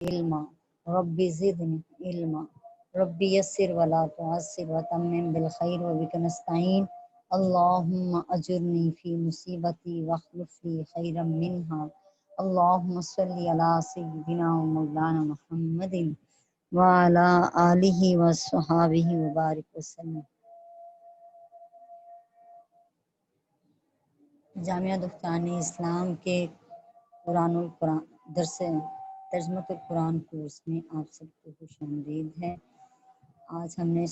علما ربی زدنی علما ربی یسر ولا تعسر وتمم بالخیر وبک نستعین اللہم اجرنی فی مصیبتی واخلف لی خیرا منہا اللہم صلی علی سیدنا و مولانا محمد وعلی آلہ وصحابہ وبارک وسلم۔ جامعہ دفتان اسلام کے قرآن درس ترجمۃ القرآن کورس میں آپ سب کو خوش آمدید ہے۔ آج ہم نے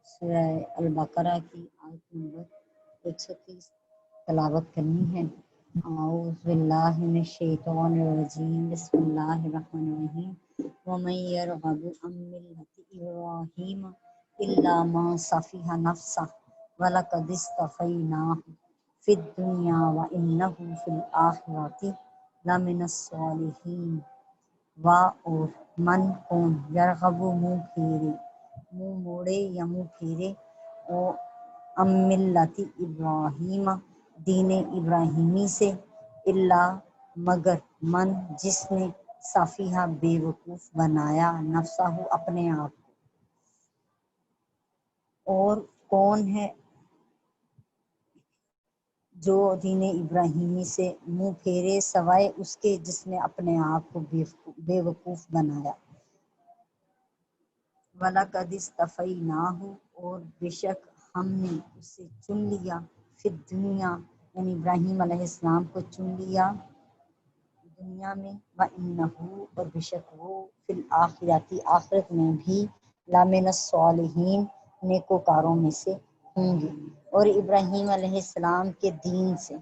سورہ البقرہ کی آیت نمبر 130 تلاوت کرنی ہے۔ اعوذ باللہ من الشیطان الرجیم، بسم اللہ الرحمن الرحیم۔ ومن یرغب عن ملۃ ابراہیم الا من صفح نفسہ ولقد اصطفیناہ فی الدنیا وانہ فی الآخرۃ لمن الصالحین۔ اور من کون یرغب منہ موڑے یا منہ پھیرے ام ملت ابراہیم دین ابراہیمی سے، الا مگر من جس نے صفیہ بے وقوف بنایا نفسہ اپنے آپ کو۔ اور کون ہے جو دین ابراہیمی سے منہ پھیرے سوائے اس کے جس نے اپنے آپ کو بے وقوف بنایا۔ وَلَقَدِ اصْطَفَيْنَاهُ اور بے شک ہم نے اسے چن لیا، فی الدنیا یعنی ابراہیم علیہ السلام کو چن لیا دنیا میں، وَإِنَّهُ اور بے شک وہ فی الآخرۃ آخرت میں بھی لَمِنَ الصَّالِحِینَ نیکوکاروں میں سے ہوں گے۔ اور ابراہیم علیہ السلام کے دین سے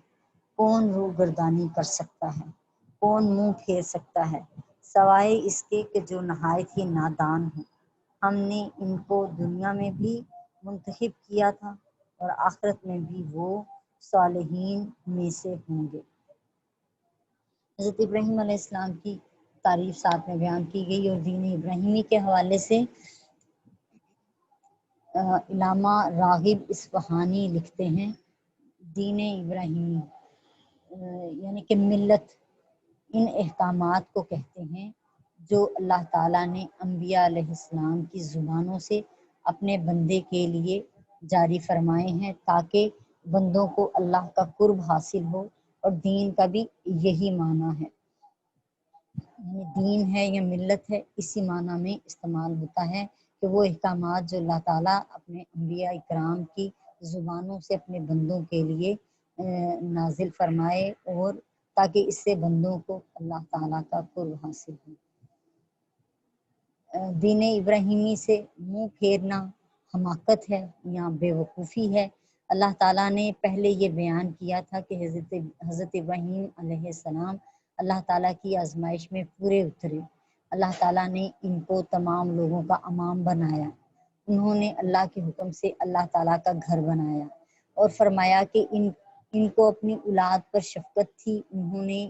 کون روگردانی کر سکتا ہے، کون منہ پھیر سکتا ہے، سوائے اس کے کہ جو نہایت ہی نادان ہوں۔ ہم نے ان کو دنیا میں بھی منتخب کیا تھا اور آخرت میں بھی وہ صالحین میں سے ہوں گے۔ حضرت ابراہیم علیہ السلام کی تعریف ساتھ میں بیان کی گئی، اور دین ابراہیمی کے حوالے سے علامہ راغب اصفہانی لکھتے ہیں، دین ابراہیمی یعنی کہ ملت ان احکامات کو کہتے ہیں جو اللہ تعالیٰ نے انبیاء علیہ السلام کی زبانوں سے اپنے بندے کے لیے جاری فرمائے ہیں، تاکہ بندوں کو اللہ کا قرب حاصل ہو۔ اور دین کا بھی یہی معنی ہے، یعنی دین ہے یا ملت ہے، اسی معنی میں استعمال ہوتا ہے کہ وہ احکامات جو اللہ تعالیٰ اپنے انبیاء اکرام کی زبانوں سے اپنے بندوں کے لیے نازل فرمائے، اور تاکہ اس سے بندوں کو اللہ تعالیٰ کا قرب حاصل ہو۔ دین ابراہیمی سے منہ پھیرنا حماقت ہے یا بے وقوفی ہے۔ اللہ تعالیٰ نے پہلے یہ بیان کیا تھا کہ حضرت ابراہیم علیہ السلام اللہ تعالیٰ کی آزمائش میں پورے اترے۔ اللہ تعالیٰ نے ان کو تمام لوگوں کا امام بنایا، انہوں نے اللہ کے حکم سے اللہ تعالیٰ کا گھر بنایا، اور فرمایا کہ ان کو اپنی اولاد پر شفقت تھی، انہوں نے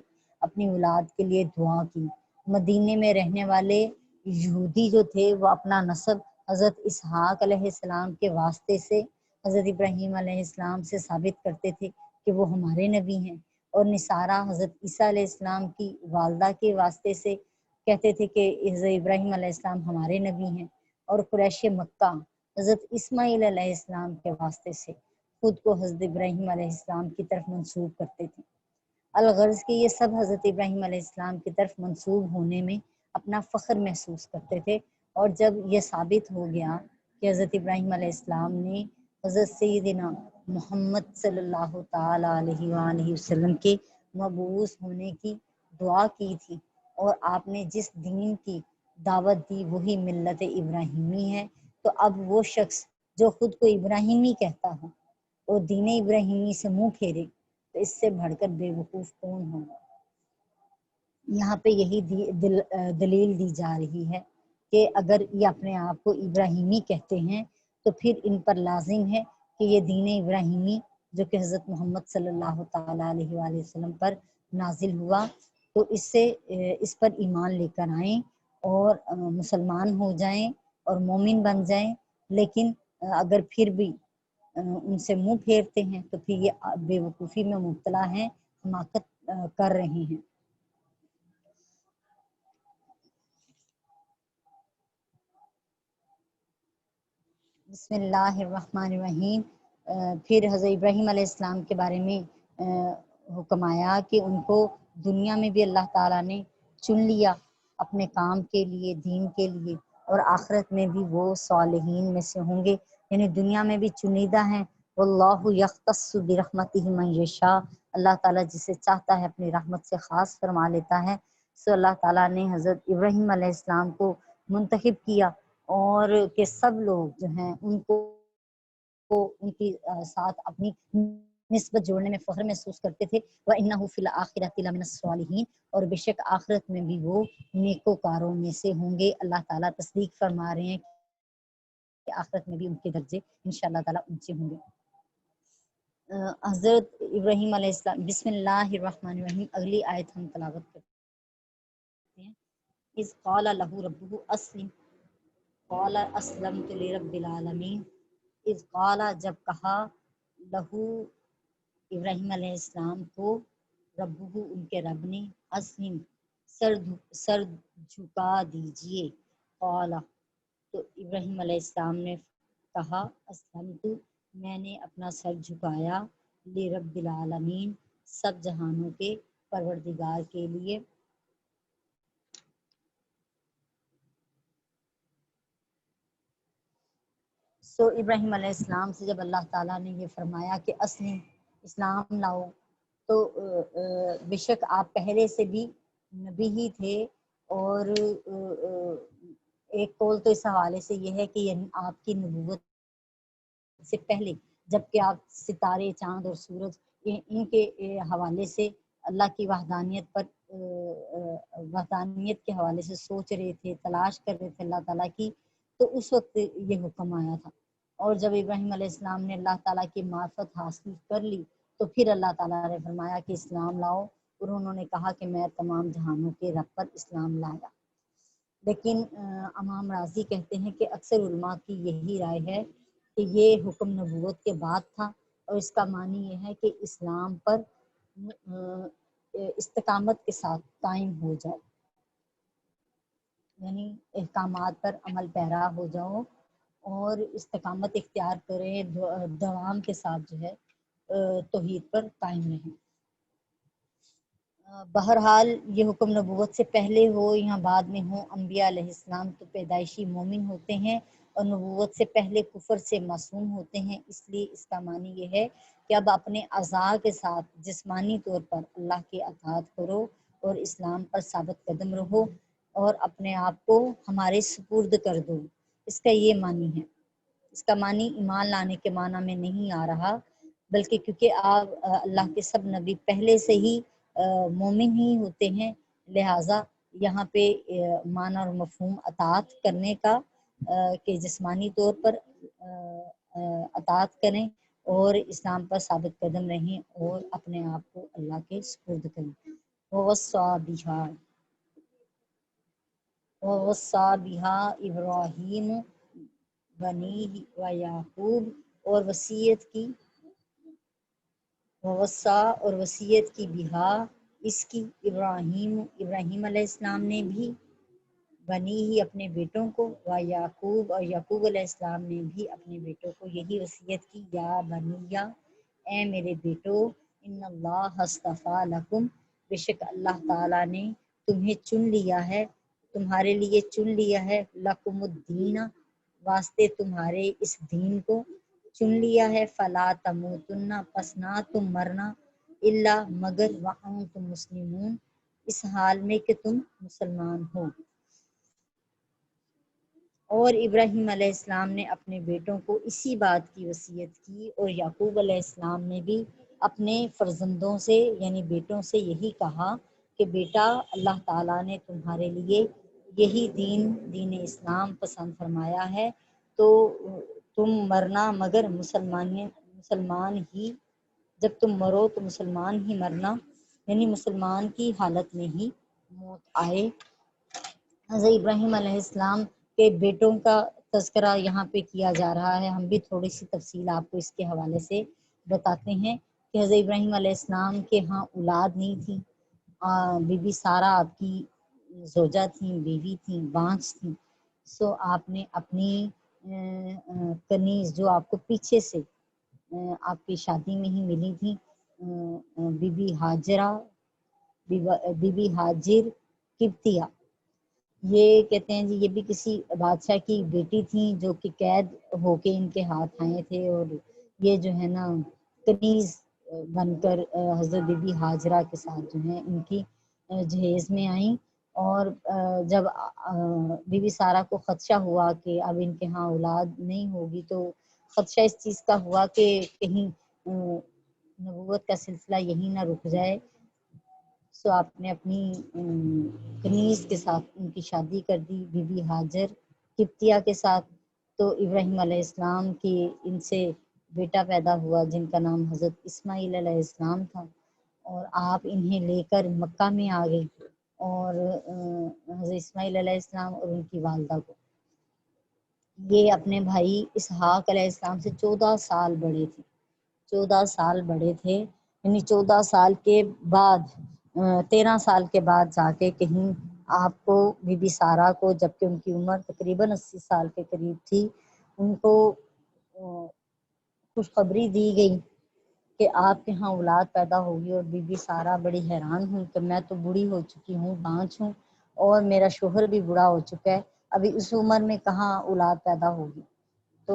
اپنی اولاد کے لیے دعا کی۔ مدینے میں رہنے والے یہودی جو تھے وہ اپنا نسب حضرت اسحاق علیہ السلام کے واسطے سے حضرت ابراہیم علیہ السلام سے ثابت کرتے تھے کہ وہ ہمارے نبی ہیں، اور نصارہ حضرت عیسیٰ علیہ السلام کی والدہ کے واسطے سے کہتے تھے کہ حضرت ابراہیم علیہ السلام ہمارے نبی ہیں، اور قریش مکہ حضرت اسماعیل علیہ السلام کے واسطے سے خود کو حضرت ابراہیم علیہ السلام کی طرف منسوب کرتے تھے۔ الغرض کہ یہ سب حضرت ابراہیم علیہ السلام کی طرف منسوب ہونے میں اپنا فخر محسوس کرتے تھے، اور جب یہ ثابت ہو گیا کہ حضرت ابراہیم علیہ السلام نے حضرت سیدنا محمد صلی اللہ تعالیٰ علیہ وآلہ وسلم کے مبعوث ہونے کی دعا کی تھی، اور آپ نے جس دین کی دعوت دی وہی ملت ابراہیمی ہے، تو اب وہ شخص جو خود کو ابراہیمی کہتا ہو اور دین ابراہیمی سے منہ پھیرے تو اس سے بڑھ کر بے وقوف کون ہوگا۔ یہاں پہ یہی دلیل دی جا رہی ہے کہ اگر یہ اپنے آپ کو ابراہیمی کہتے ہیں تو پھر ان پر لازم ہے کہ یہ دین ابراہیمی جو کہ حضرت محمد صلی اللہ تعالیٰ علیہ وآلہ وسلم پر نازل ہوا، تو اس پر ایمان لے کر آئیں اور مسلمان ہو جائیں اور مومن بن جائیں۔ لیکن اگر پھر بھی ان سے منہ پھیرتے ہیں تو پھر یہ بے وقوفی میں مبتلا ہیں، حماقت کر رہے ہیں۔ بسم اللہ الرحمن الرحیم۔ پھر حضرت ابراہیم علیہ السلام کے بارے میں حکم آیا کہ ان کو دنیا میں بھی اللہ تعالیٰ نے چن لیا اپنے کام کے لیے، دین کے لیے، اور آخرت میں بھی وہ صالحین میں سے ہوں گے، یعنی دنیا میں بھی چنیدہ ہیں۔ واللہ یختص برحمتہ من یشاء، اللہ تعالیٰ جسے چاہتا ہے اپنی رحمت سے خاص فرما لیتا ہے۔ سو اللہ تعالیٰ نے حضرت ابراہیم علیہ السلام کو منتخب کیا، اور کہ سب لوگ جو ہیں ان کو ان کی ساتھ اپنی نسبت جوڑنے میں فخر محسوس کرتے تھے۔ وَإِنَّهُ فِي الْآخِرَةِ لَمِنَ الصَّالِحِينَ، اور بے شک آخرت میں بھی وہ نیکوکاروں میں سے ہوں گے۔ اللہ تعالیٰ تصدیق فرما رہے ہیں کہ آخرت میں بھی ان کے درجے انشاءاللہ تعالیٰ اونچے ہوں گے۔ حضرت ابراہیم علیہ السلام، بسم اللہ الرحمن الرحیم، اگلی آیت ہم تلاوت کرتے ہیں۔ اذ قال لہ ربہ اسلم قال اسلمت لرب العالمین۔ اذ قال، جب کہا، لہو ابراہیم علیہ السلام کو، ربہ ان کے رب نے، اسلم سر جھکا دیجئے، قال تو ابراہیم علیہ السلام نے کہا، اسلمت میں نے اپنا سر جھکایا، لرب العالمین سب جہانوں کے پروردگار کے لیے۔ سو ابراہیم علیہ السلام سے جب اللہ تعالیٰ نے یہ فرمایا کہ اسلم، اسلام لاؤ، تو بے شک آپ پہلے سے بھی نبی ہی تھے، اور ایک قول تو اس حوالے سے یہ ہے کہ یہ آپ کی نبوت سے پہلے، جب کہ آپ ستارے، چاند اور سورج ان کے حوالے سے اللہ کی وحدانیت پر وحدانیت کے حوالے سے سوچ رہے تھے، تلاش کر رہے تھے اللہ تعالیٰ کی، تو اس وقت یہ حکم آیا تھا۔ اور جب ابراہیم علیہ السلام نے اللہ تعالیٰ کی معرفت حاصل کر لی، تو پھر اللہ تعالیٰ نے فرمایا کہ اسلام لاؤ، اور انہوں نے کہا کہ میں تمام جہانوں کے رب پر اسلام لایا۔ لیکن امام راضی کہتے ہیں کہ اکثر علماء کی یہی رائے ہے کہ یہ حکم نبوت کے بعد تھا، اور اس کا معنی یہ ہے کہ اسلام پر استقامت کے ساتھ قائم ہو جاؤ، یعنی احکامات پر عمل پیرا ہو جاؤ اور استقامت اختیار کریں، دوام کے ساتھ جو ہے توحید پر قائم رہیں۔ بہرحال یہ حکم نبوت سے پہلے ہو یا بعد میں ہو، انبیاء علیہ السلام تو پیدائشی مومن ہوتے ہیں، اور نبوت سے پہلے کفر سے معصوم ہوتے ہیں۔ اس لیے اس کا معنی یہ ہے کہ اب اپنے اعضاء کے ساتھ جسمانی طور پر اللہ کی اطاعت کرو، اور اسلام پر ثابت قدم رہو، اور اپنے آپ کو ہمارے سپرد کر دو۔ اس کا یہ معنی ہے۔ اس کا معنی ایمان لانے کے معنی میں نہیں آ رہا، بلکہ کیونکہ آپ اللہ کے سب نبی پہلے سے ہی مومن ہی ہوتے ہیں، لہٰذا یہاں پہ معنی اور مفہوم اطاعت کرنے کا کہ جسمانی طور پر اطاعت کریں اور اسلام پر ثابت قدم رہیں اور اپنے آپ کو اللہ کے سپرد کریں۔ وَوَصَّىٰ بِهَا ابراہیم بنیہ ویعقوب، اور وصیت کی، ووصیٰ اور وصیت کی، بہا اس کی، ابراہیم علیہ السلام نے بھی، بنی ہی اپنے بیٹوں کو، یعقوب اور یعقوب علیہ السلام نے بھی اپنے بیٹوں کو یہی وصیت کی، یا بنیا اے میرے بیٹو، ان اللہ اصطفیٰ لکم بے شک اللہ تعالیٰ نے تمہیں چن لیا ہے، تمہارے لیے چن لیا ہے، لکم الدین واسطے تمہارے اس دین کو چن لیا ہے، فلا تموتن پس نہ تم مرنا، الا مگر وانتم مسلمون اس حال میں کہ تم مسلمان ہو۔ اور ابراہیم علیہ السلام نے اپنے بیٹوں کو اسی بات کی وصیت کی، اور یعقوب علیہ السلام نے بھی اپنے فرزندوں سے یعنی بیٹوں سے یہی کہا کہ بیٹا، اللہ تعالیٰ نے تمہارے لیے یہی دین اسلام پسند فرمایا ہے، تو تم مرنا مگر مسلمان ہی، جب تم مرو تو مسلمان ہی مرنا، یعنی مسلمان کی حالت میں ہی موت آئے۔ حضرت ابراہیم علیہ السلام کے بیٹوں کا تذکرہ یہاں پہ کیا جا رہا ہے۔ ہم بھی تھوڑی سی تفصیل آپ کو اس کے حوالے سے بتاتے ہیں کہ حضرت ابراہیم علیہ السلام کے ہاں اولاد نہیں تھی، بی بی سارہ آپ کی زوجہ تھیں، بیوی تھیں، بانجھ تھیں۔ سو آپ نے اپنی کنیز جو آپ کو پیچھے سے آپ کی شادی میں ہی ملی تھی، بی بی ہاجرہ، بی بی ہاجر قبطیہ، یہ کہتے ہیں جی یہ بھی کسی بادشاہ کی بیٹی تھیں جو کہ قید ہو کے ان کے ہاتھ آئے تھے، اور یہ جو ہے نا کنیز بن کر حضرت بی بی ہاجرہ کے ساتھ جو ہے ان کی جہیز میں آئیں، اور جب بی بی سارہ کو خدشہ ہوا کہ اب ان کے ہاں اولاد نہیں ہوگی، تو خدشہ اس چیز کا ہوا کہ کہیں نبوت کا سلسلہ یہیں نہ رک جائے، سو آپ نے اپنی کنیز کے ساتھ ان کی شادی کر دی، بی بی ہاجر قبطیہ کے ساتھ۔ تو ابراہیم علیہ السلام کی ان سے بیٹا پیدا ہوا جن کا نام حضرت اسماعیل علیہ السلام تھا، اور آپ انہیں لے کر مکہ میں آ گئی، اور حضرت اسماعیل علیہ السلام اور ان کی والدہ کو، یہ اپنے بھائی اسحاق علیہ السلام سے 14 سال بڑے تھے، 14 سال بڑے تھے، یعنی 14 سال کے بعد 13 سال کے بعد جا کے کہیں آپ کو بی بی سارہ کو، جبکہ ان کی عمر تقریباً 80 سال کے قریب تھی، ان کو خوشخبری دی گئی کہ آپ کے ہاں اولاد پیدا ہوگی، اور بی بی سارہ بڑی حیران ہوئی کہ میں تو بوڑھی ہو چکی ہوں، بانجھ ہوں، اور میرا شوہر بھی بوڑھا ہو چکا ہے، ابھی اس عمر میں کہاں اولاد پیدا ہوگی۔ تو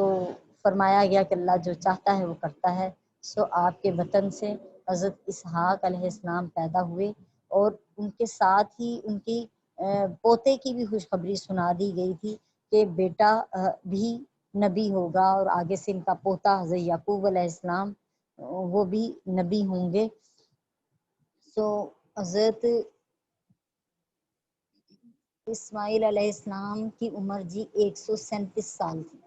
فرمایا گیا کہ اللہ جو چاہتا ہے وہ کرتا ہے، سو آپ کے وطن سے حضرت اسحاق علیہ السلام پیدا ہوئے، اور ان کے ساتھ ہی ان کی پوتے کی بھی خوشخبری سنا دی گئی تھی کہ بیٹا بھی نبی ہوگا، اور آگے سے ان کا پوتا حضرت یعقوب علیہ السلام وہ بھی نبی ہوں گے۔ سو حضرت اسماعیل علیہ السلام کی عمر جی 137 سال تھی،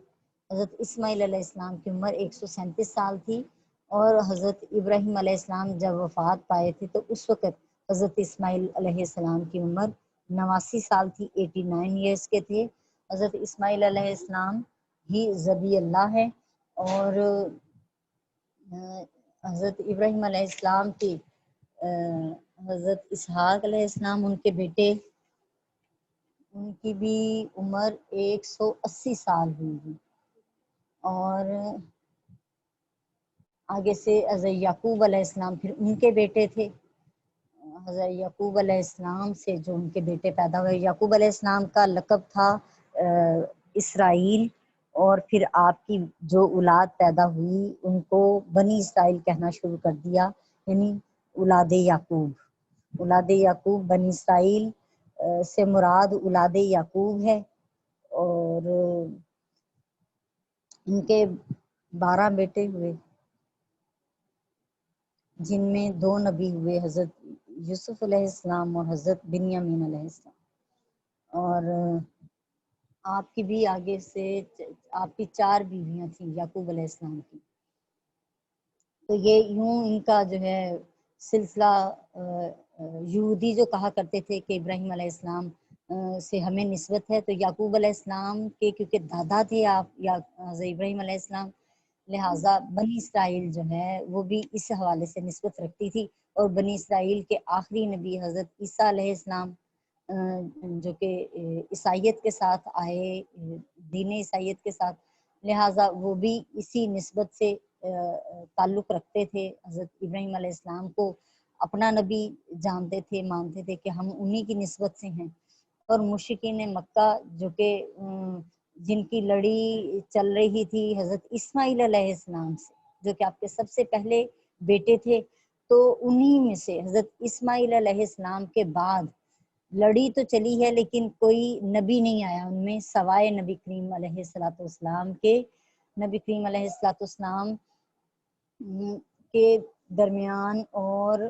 حضرت اسماعیل علیہ السلام کی عمر 137 سال تھی، اور حضرت ابراہیم علیہ السلام جب وفات پائے تھے تو اس وقت حضرت اسماعیل علیہ السلام کی عمر 89 سال تھی، 89 ایئرس کے تھے۔ حضرت اسماعیل علیہ السلام ہی ذبیح اللہ ہے، اور حضرت ابراہیم علیہ السلام کی حضرت اسحاق علیہ السلام ان کے بیٹے، ان کی بھی عمر 180 سال ہوئی، اور آگے سے حضرت یعقوب علیہ السلام پھر ان کے بیٹے تھے، حضرت یعقوب علیہ السلام سے جو ان کے بیٹے پیدا ہوئے، یعقوب علیہ السلام کا لقب تھا اسرائیل، اور پھر آپ کی جو اولاد پیدا ہوئی ان کو بنی اسرائیل کہنا شروع کر دیا، یعنی اولاد یعقوب، اولاد یعقوب بنی اسرائیل سے مراد اولاد یعقوب ہے، اور ان کے 12 بیٹے ہوئے جن میں 2 نبی ہوئے، حضرت یوسف علیہ السلام اور حضرت بنیامین علیہ السلام، اور آپ کی بھی آگے سے آپ کی 4 بیویاں تھیں یعقوب علیہ السلام کی۔ تو یہ یوں ان کا جو ہے سلسلہ یہودی جو کہا کرتے تھے کہ ابراہیم علیہ السلام سے ہمیں نسبت ہے، تو یعقوب علیہ السلام کے کیونکہ دادا تھے آپ یا حضرت ابراہیم علیہ السلام، لہٰذا بنی اسرائیل جو ہے وہ بھی اس حوالے سے نسبت رکھتی تھی، اور بنی اسرائیل کے آخری نبی حضرت عیسیٰ علیہ السلام جو کہ عیسائیت کے ساتھ آئے، دین عیسائیت کے ساتھ، لہٰذا وہ بھی اسی نسبت سے تعلق رکھتے تھے، حضرت ابراہیم علیہ السلام کو اپنا نبی جانتے تھے، مانتے تھے کہ ہم انہی کی نسبت سے ہیں، اور مشرکین مکہ جو کہ جن کی لڑی چل رہی تھی حضرت اسماعیل علیہ السلام سے، جو کہ آپ کے سب سے پہلے بیٹے تھے، تو انہی میں سے حضرت اسماعیل علیہ السلام کے بعد لڑی تو چلی ہے لیکن کوئی نبی نہیں آیا ان میں سوائے نبی کریم علیہ الصلوۃ والسلام کے۔ نبی کریم علیہ الصلوۃ والسلام کے درمیان اور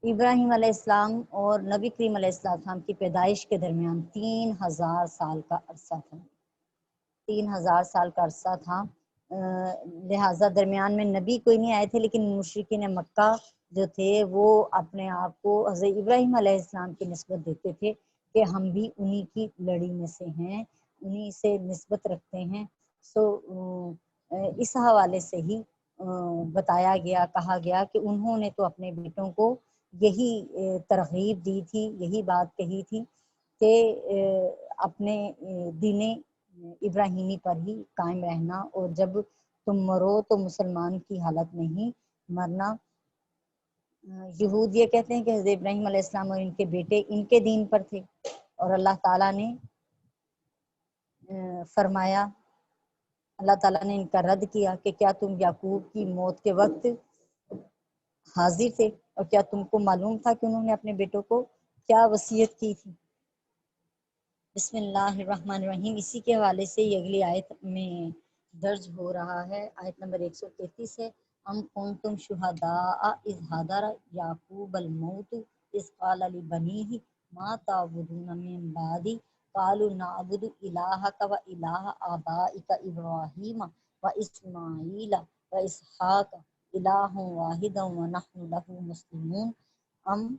ابراہیم علیہ السلام اور نبی کریم علیہ السلام کی پیدائش کے درمیان 3000 سال کا عرصہ تھا، 3000 سال کا عرصہ تھا، لہٰذا درمیان میں نبی کوئی نہیں آئے تھے، لیکن مشرکین مکہ جو تھے وہ اپنے آپ کو حضرت ابراہیم علیہ السلام کی نسبت دیتے تھے کہ ہم بھی انہی کی لڑی میں سے ہیں، انہی سے نسبت رکھتے ہیں۔ سو اس حوالے سے ہی بتایا گیا، کہا گیا کہ انہوں نے تو اپنے بیٹوں کو یہی ترغیب دی تھی، یہی بات کہی تھی کہ اپنے دین ابراہیمی پر ہی قائم رہنا، اور جب تم مرو تو مسلمان کی حالت میں ہی مرنا۔ یہود یہ کہتے ہیں کہ حضرت ابراہیم علیہ السلام اور ان کے بیٹے ان کے دین پر تھے، اور اللہ تعالیٰ نے فرمایا، اللہ تعالیٰ نے ان کا رد کیا کہ کیا تم یعقوب کی موت کے وقت حاضر تھے، اور کیا تم کو معلوم تھا کہ انہوں نے اپنے بیٹوں کو کیا وصیت کی تھی۔ بسم اللہ الرحمن الرحیم۔ اسی کے حوالے سے یہ اگلی آیت میں درج ہو رہا ہے، آیت نمبر 133 ہے۔ ام کنتم شہداء اذ حضر یعقوب الموت اذ قال لبنیہ ما تعبدون من بعدی قالوا نعبد الہک و الہ آبائک ابراہیم و اسماعیل و اسحاق الہ واحدا ونحن لہ مسلمون۔ ام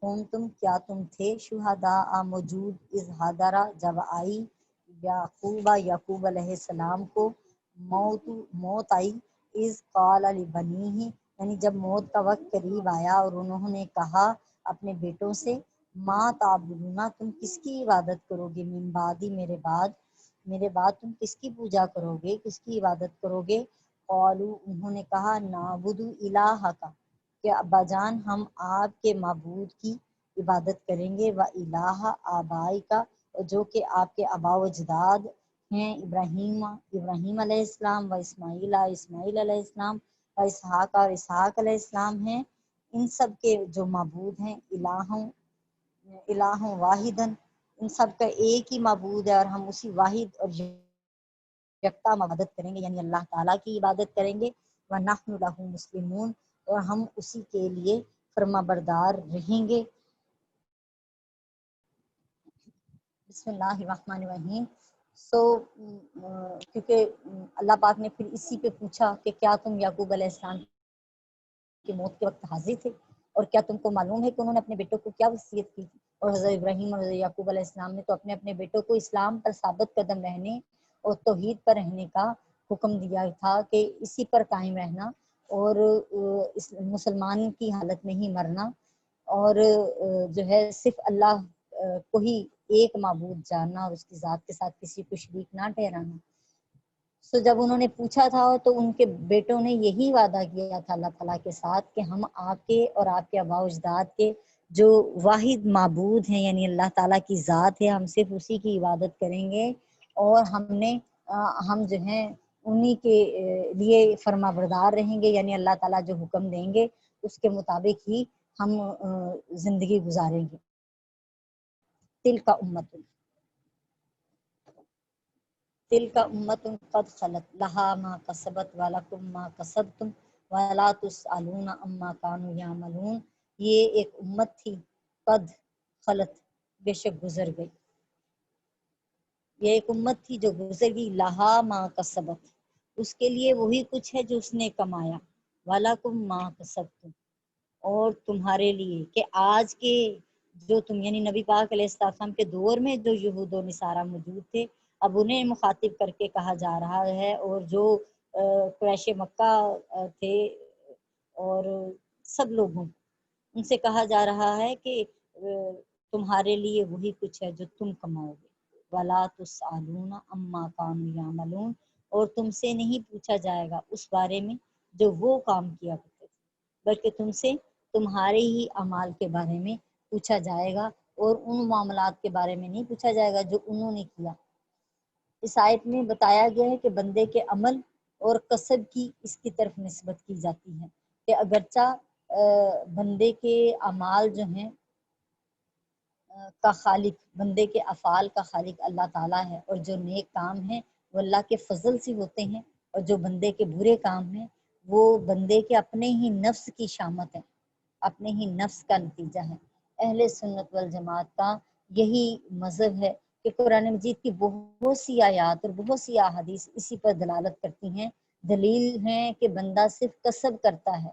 کنتم کیا تم تھے شہداء موجود اذ حضر جب آئی یعقوب علیہ السلام کو موت آئی، اذ قال لبنیہ یعنی جب موت کا وقت قریب آیا اور انہوں نے کہا اپنے بیٹوں سے، ما تعبدون تم کس کی عبادت کرو گے، من بعدی میرے بعد تم کس کی پوجا کرو گے، کس کی عبادت کرو گے۔ قالوا انہوں نے کہا، نعبد الہک کہ ابا جان ہم آپ کے معبود کی عبادت کریں گے، و الہ آبائک جو کہ آپ کے آباء و اجداد ہیں، ابراہیم علیہ السلام و اسماعیل علیہ السلام و اسحاق اور اسحاق علیہ السلام ہیں، ان سب کے جو معبود ہیں، الہ واحدن ان سب کا ایک ہی معبود ہے، اور ہم اسی واحد اور یکتا عبادت کریں گے، یعنی اللہ تعالیٰ کی عبادت کریں گے، وَنَحْنُ لَهُ مُسْلِمُونَ اور ہم اسی کے لیے فرما بردار رہیں گے۔ بسم اللہ الرحمن الرحیم۔ کیونکہ اللہ پاک نے پھر اسی پہ پوچھا کہ کیا تم یعقوب علیہ السلام کی موت کے وقت حاضر تھے، اور کیا تم کو معلوم ہے کہ انہوں نے اپنے بیٹوں کو کیا وصیت کی تھی۔ اور حضرت ابراہیم اور حضرت یعقوب علیہ السلام نے تو اپنے بیٹوں کو اسلام پر ثابت قدم رہنے اور توحید پر رہنے کا حکم دیا تھا کہ اسی پر قائم رہنا، اور مسلمان کی حالت میں ہی مرنا، اور جو ہے صرف اللہ کو ہی ایک معبود جاننا، اور اس کی ذات کے ساتھ کسی کو شریک نہ ٹھہرانا۔ جب انہوں نے پوچھا تھا تو ان کے بیٹوں نے یہی وعدہ کیا تھا اللہ تعالیٰ کے ساتھ کہ ہم آپ کے اور آپ کے آباء و اجداد کے جو واحد معبود ہیں، یعنی اللہ تعالیٰ کی ذات ہے، ہم صرف اسی کی عبادت کریں گے، اور ہم جو ہیں انہی کے لیے فرما بردار رہیں گے، یعنی اللہ تعالیٰ جو حکم دیں گے اس کے مطابق ہی ہم زندگی گزاریں گے۔ تلک امۃ قد خلت لہا ما کسبت ولکم ما کسبتم ولا تسألون عما کانوا یعملون۔ یہ ایک امت تھی، قد خلت بے شک گزر گئی، یہ ایک امت تھی جو گزر گئی، لہا ما کسبت اس کے لیے وہی کچھ ہے جو اس نے کمایا، ولکم ما کسبتم اور تمہارے لیے کہ آج کے جو تم یعنی نبی پاک علیہ السلام کے دور میں جو یہود و نصارہ موجود تھے، اب انہیں مخاطب کر کے کہا جا رہا ہے، اور جو قریش مکہ تھے اور سب لوگوں ان سے کہا جا رہا ہے کہ تمہارے لیے وہی کچھ ہے جو تم کماؤ گے، ولا تسألون عما کانوا یعملون اور تم سے نہیں پوچھا جائے گا اس بارے میں جو وہ کام کیا کرتے تھے، بلکہ تم سے تمہارے ہی اعمال کے بارے میں پوچھا جائے گا، اور ان معاملات کے بارے میں نہیں پوچھا جائے گا جو انہوں نے کیا۔ اس آیت میں بتایا گیا ہے کہ بندے کے عمل اور کسب کی اس کی طرف نسبت کی جاتی ہے کہ اگرچہ بندے کے اعمال جو ہیں کا خالق، بندے کے افعال کا خالق اللہ تعالیٰ ہے، اور جو نیک کام ہیں وہ اللہ کے فضل سے ہوتے ہیں، اور جو بندے کے برے کام ہیں وہ بندے کے اپنے ہی نفس کی شامت ہے، اپنے ہی نفس کا نتیجہ ہے۔ اہل سنت والجماعت کا یہی مذہب ہے کہ قرآن مجید کی بہت سی آیات اور بہت سی احادیث اسی پر دلالت کرتی ہیں، دلیل ہیں کہ بندہ صرف کسب کرتا ہے،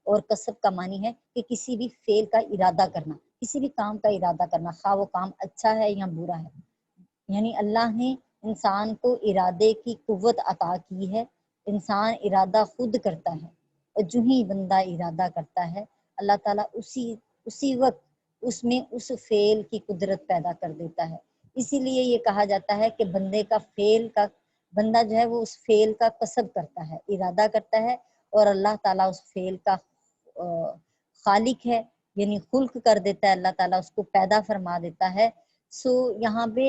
اور کسب کا معنی ہے کہ کسی بھی فعل کا ارادہ کرنا، کسی بھی کام کا ارادہ کرنا، خواہ وہ کام اچھا ہے یا برا ہے، یعنی اللہ نے انسان کو ارادے کی قوت عطا کی ہے، انسان ارادہ خود کرتا ہے، اور جو ہی بندہ ارادہ کرتا ہے اللہ تعالیٰ اسی وقت اس میں اس فعل کی قدرت پیدا کر دیتا ہے۔ اسی لیے یہ کہا جاتا ہے کہ بندہ جو ہے وہ اس فعل کا قصد کرتا ہے، ارادہ کرتا ہے، اور اللہ تعالیٰ اس فعل کا خالق ہے، یعنی خلق کر دیتا ہے، اللہ تعالیٰ اس کو پیدا فرما دیتا ہے۔ سو یہاں پہ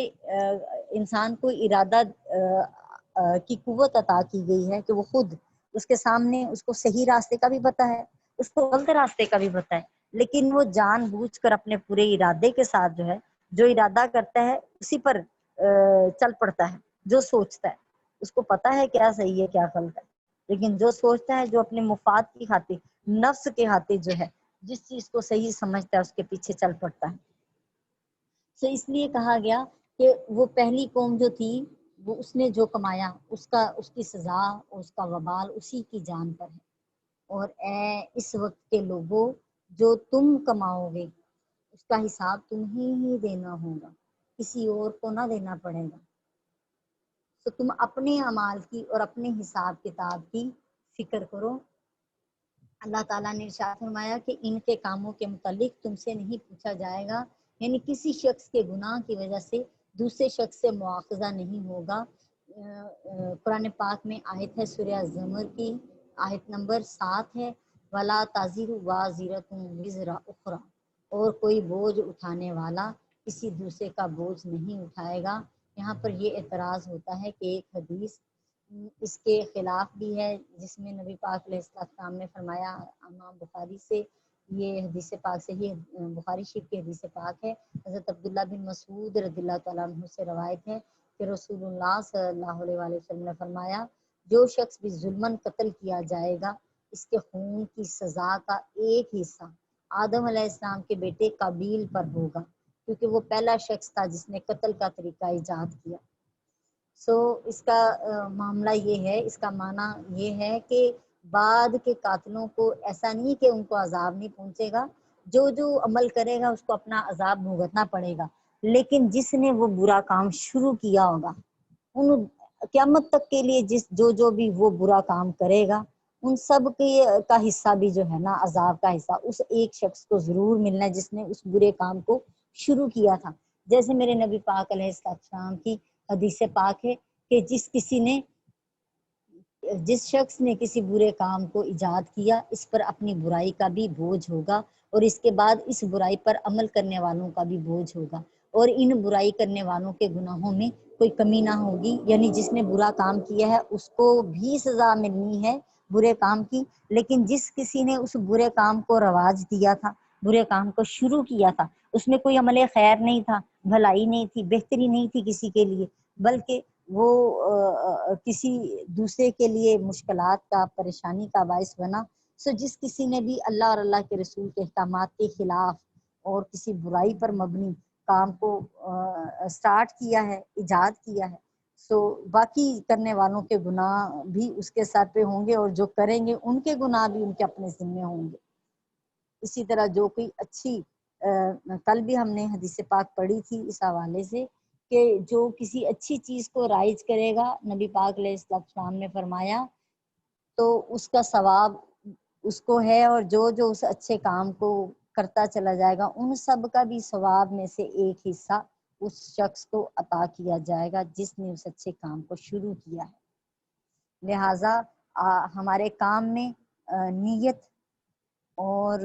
انسان کو ارادہ کی قوت عطا کی گئی ہے کہ وہ خود اس کے سامنے اس کو صحیح راستے کا بھی پتہ ہے، اس کو غلط راستے کا بھی پتہ ہے، لیکن وہ جان بوجھ کر اپنے پورے ارادے کے ساتھ جو ہے جو ارادہ کرتا ہے اسی پر چل پڑتا ہے۔ جو سوچتا ہے اس کو پتہ ہے کیا صحیح ہے کیا غلط ہے، لیکن جو سوچتا ہے، جو اپنے مفاد کی خاطر، نفس کے خاطر جو ہے جس چیز کو صحیح سمجھتا ہے اس کے پیچھے چل پڑتا ہے۔ تو اس لیے کہا گیا کہ وہ پہلی قوم جو تھی وہ اس نے جو کمایا اس کی سزا اور اس کا وبال اسی کی جان پر ہے۔ اور اے اس وقت کے لوگوں، جو تم کماؤ گے اس کا حساب تمہیں دینا ہوگا، کسی اور کو نہ دینا پڑے گا۔ تو تم اپنے اعمال کی اور اپنے حساب کتاب کی فکر کرو۔ اللہ تعالیٰ نے ارشاد فرمایا کہ ان کے کاموں کے متعلق تم سے نہیں پوچھا جائے گا، یعنی کسی شخص کے گناہ کی وجہ سے دوسرے شخص سے مواخذہ نہیں ہوگا۔ قرآن پاک میں آیت ہے سورہ زمر کی آیت نمبر 7 ہے، وَلَا تَزِرُ وَازِرَةٌ وِزْرَ أُخْرَى، اور کوئی بوجھ اٹھانے والا کسی دوسرے کا بوجھ نہیں اٹھائے گا۔ یہاں پر یہ اعتراض ہوتا ہے کہ ایک حدیث اس کے خلاف بھی ہے جس میں نبی پاک علیہ السلام نے فرمایا، امام بخاری سے یہ حدیث پاک سے ہی بخاری شریف کی حدیث پاک ہے، حضرت عبداللہ بن مسعود رضی اللہ تعالیٰ عنہ سے روایت ہے کہ رسول اللہ صلی اللہ علیہ وسلم نے فرمایا، جو شخص بھی ظلماً قتل کیا جائے گا اس کے خون کی سزا کا ایک حصہ آدم علیہ السلام کے بیٹے قابیل پر ہوگا، کیونکہ وہ پہلا شخص تھا جس نے قتل کا طریقہ ایجاد کیا۔ اس کا معاملہ یہ ہے، اس کا معنی یہ ہے کہ بعد کے قاتلوں کو ایسا نہیں کہ ان کو عذاب نہیں پہنچے گا، جو جو عمل کرے گا اس کو اپنا عذاب بھگتنا پڑے گا، لیکن جس نے وہ برا کام شروع کیا ہوگا ان قیامت تک کے لیے جو بھی وہ برا کام کرے گا ان سب کا حصہ بھی جو ہے نا، عذاب کا حصہ اس ایک شخص کو ضرور ملنا ہے جس نے اس برے کام کو شروع کیا تھا۔ جیسے میرے نبی پاک علیہ السلام کی حدیث پاک ہے کہ جس شخص نے کسی برے کام کو ایجاد کیا اس پر اپنی برائی کا بھی بوجھ ہوگا، اور اس کے بعد اس برائی پر عمل کرنے والوں کا بھی بوجھ ہوگا، اور ان برائی کرنے والوں کے گناہوں میں کوئی کمی نہ ہوگی، یعنی جس نے برا کام کیا ہے اس کو بھی سزا ملنی ہے برے کام کی، لیکن جس کسی نے اس برے کام کو رواج دیا تھا، برے کام کو شروع کیا تھا، اس میں کوئی عمل خیر نہیں تھا، بھلائی نہیں تھی، بہتری نہیں تھی کسی کے لیے، بلکہ وہ کسی دوسرے کے لیے مشکلات کا، پریشانی کا باعث بنا۔ جس کسی نے بھی اللہ اور اللہ کے رسول کے احکامات کے خلاف اور کسی برائی پر مبنی کام کو سٹارٹ کیا ہے، ایجاد کیا ہے، باقی کرنے والوں کے گناہ بھی اس کے ساتھ پہ ہوں گے، اور جو کریں گے ان کے گناہ بھی ان کے اپنے ذمے ہوں گے۔ اسی طرح جو کوئی اچھی کل بھی ہم نے حدیث پاک پڑھی تھی اس حوالے سے کہ جو کسی اچھی چیز کو رائج کرے گا، نبی پاک علیہ السلام نے فرمایا تو اس کا ثواب اس کو ہے، اور جو اس اچھے کام کو کرتا چلا جائے گا ان سب کا بھی ثواب میں سے ایک حصہ اس شخص کو عطا کیا جائے گا جس نے اس اچھے کام کو شروع کیا ہے۔ لہٰذا ہمارے کام میں نیت اور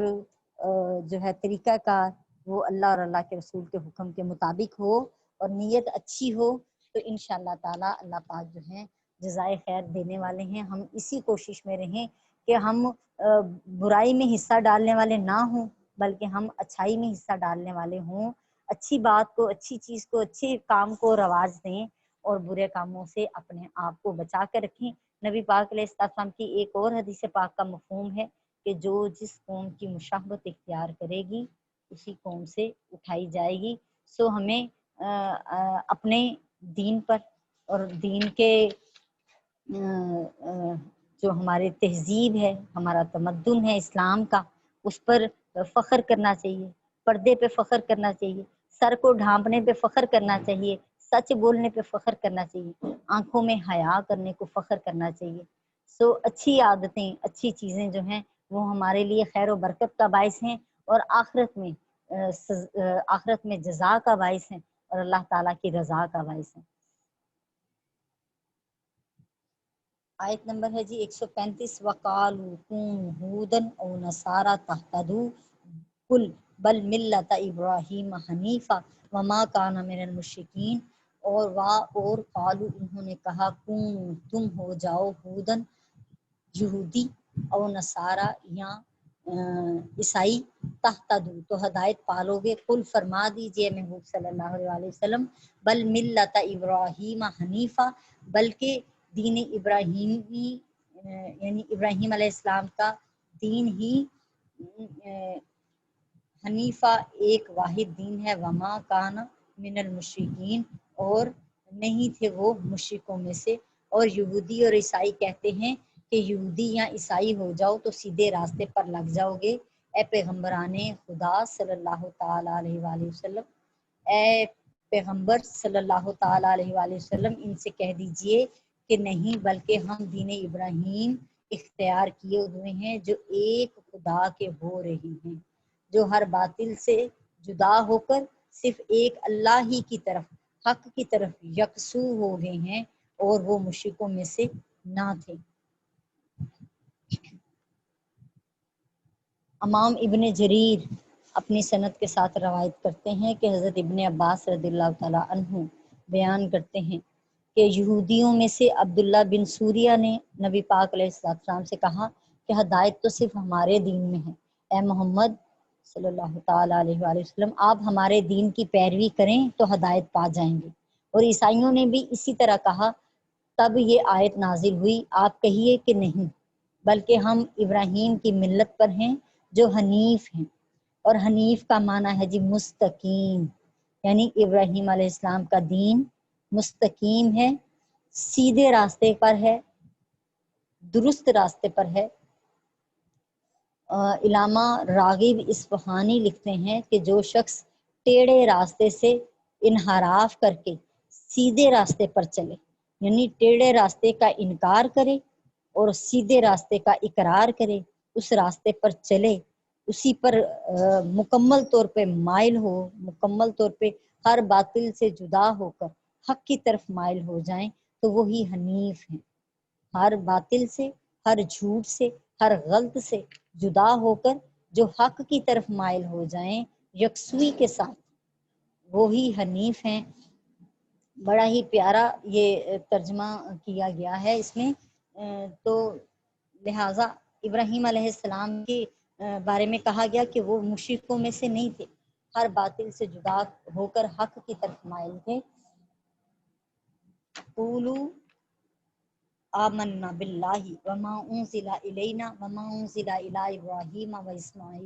جو ہے طریقہ کار وہ اللہ اور اللہ کے رسول کے حکم کے مطابق ہو، اور نیت اچھی ہو تو انشاءاللہ تعالی اللہ پاک جو ہیں جزائے خیر دینے والے ہیں۔ ہم اسی کوشش میں رہیں کہ ہم برائی میں حصہ ڈالنے والے نہ ہوں، بلکہ ہم اچھائی میں حصہ ڈالنے والے ہوں، اچھی بات کو، اچھی چیز کو، اچھے کام کو رواج دیں، اور برے کاموں سے اپنے آپ کو بچا کر رکھیں۔ نبی پاک علیہ السلام کی ایک اور حدیث پاک کا مفہوم ہے کہ جو جس قوم کی مشابہت اختیار کرے گی اسی قوم سے اٹھائی جائے گی۔ ہمیں اپنے دین پر اور دین کے جو ہمارے تہذیب ہے، ہمارا تمدن ہے اسلام کا، اس پر فخر کرنا چاہیے، پردے پہ فخر کرنا چاہیے، سر کو ڈھانپنے پہ فخر کرنا چاہیے، سچ بولنے پہ فخر کرنا چاہیے، آنکھوں میں حیا کرنے کو فخر کرنا چاہیے۔ اچھی عادتیں، اچھی چیزیں جو ہیں وہ ہمارے لیے خیر و برکت کا باعث ہیں، اور آخرت میں آخرت میں جزا کا باعث ہیں اور اللہ تعالیٰ کی رضا کا باعث ہیں۔ آیت نمبر ہے جی 135، وَقَالُوا كُونُوا هُودًا أَوْ نَصَارَىٰ تَهْتَدُوا قُلْ بَلْ مِلَّةَ إِبْرَاهِيمَ حَنِیفًا وَمَا كَانَ مِنَ الْمُشْرِکِینَ، اور قالو انہوں نے کہا، کون تم ہو جاؤ، ہودن یہودی، او نصارا یا عیسائی، تہتدو تو ہدایت پالو گے۔ قل فرما دیجئے محبوب صلی اللہ علیہ وسلم، بل ملت ابراہیم حنیفہ، بلکہ دین ابراہیمی یعنی ابراہیم علیہ السلام کا دین ہی حنیفہ ایک واحد دین ہے، وما کان من المشرکین، اور نہیں تھے وہ مشرکوں میں سے۔ اور یہودی اور عیسائی کہتے ہیں کہ یہودی یا عیسائی ہو جاؤ تو سیدھے راستے پر لگ جاؤ گے۔ اے پیغمبران خدا صلی اللہ تعالیٰ علیہ وآلہ وسلم، اے پیغمبر صلی اللہ تعالیٰ علیہ وآلہ وسلم، ان سے کہہ دیجئے کہ نہیں، بلکہ ہم دین ابراہیم اختیار کیے ہوئے ہیں جو ایک خدا کے ہو رہی ہیں، جو ہر باطل سے جدا ہو کر صرف ایک اللہ ہی کی طرف، حق کی طرف یکسو ہو گئے ہیں، اور وہ مشرکوں میں سے نہ تھے۔ امام ابن جریر اپنی سند کے ساتھ روایت کرتے ہیں کہ حضرت ابن عباس رضی اللہ تعالیٰ عنہ بیان کرتے ہیں کہ یہودیوں میں سے عبداللہ بن سوریہ نے نبی پاک علیہ السلام سے کہا کہ ہدایت تو صرف ہمارے دین میں ہے، اے محمد صلی اللہ تعالیٰ علیہ وآلہ وسلم، آپ ہمارے دین کی پیروی کریں تو ہدایت پا جائیں گے۔ اور عیسائیوں نے بھی اسی طرح کہا۔ تب یہ آیت نازل ہوئی، آپ کہیے کہ نہیں، بلکہ ہم ابراہیم کی ملت پر ہیں جو حنیف ہیں، اور حنیف کا معنی ہے جی مستقیم، یعنی ابراہیم علیہ السلام کا دین مستقیم ہے، سیدھے راستے پر ہے، درست راستے پر ہے۔ علامہ راغب اصفہانی لکھتے ہیں کہ جو شخص ٹیڑھے راستے سے انحراف کر کے سیدھے راستے پر چلے، یعنی ٹیڑھے راستے کا انکار کرے اور سیدھے راستے کا اقرار کرے، اس راستے پر چلے، اسی پر مکمل طور پہ مائل ہو، مکمل طور پہ ہر باطل سے جدا ہو کر حق کی طرف مائل ہو جائیں، تو وہی حنیف ہیں۔ ہر باطل سے، ہر جھوٹ سے، ہر غلط سے جدا ہو کر جو حق کی طرف مائل ہو جائیں یکسوئی کے ساتھ، وہی حنیف ہیں۔ بڑا ہی پیارا یہ ترجمہ کیا گیا ہے اس میں۔ تو لہٰذا ابراہیم علیہ السلام کے بارے میں کہا گیا کہ وہ مشرکوں میں سے نہیں تھے، ہر باطل سے جدا ہو کر حق کی طرف مائل تھے۔ قولوا آمنا باللہ وما انزل الینا وما انزل الی ابراہیم و اسماعیل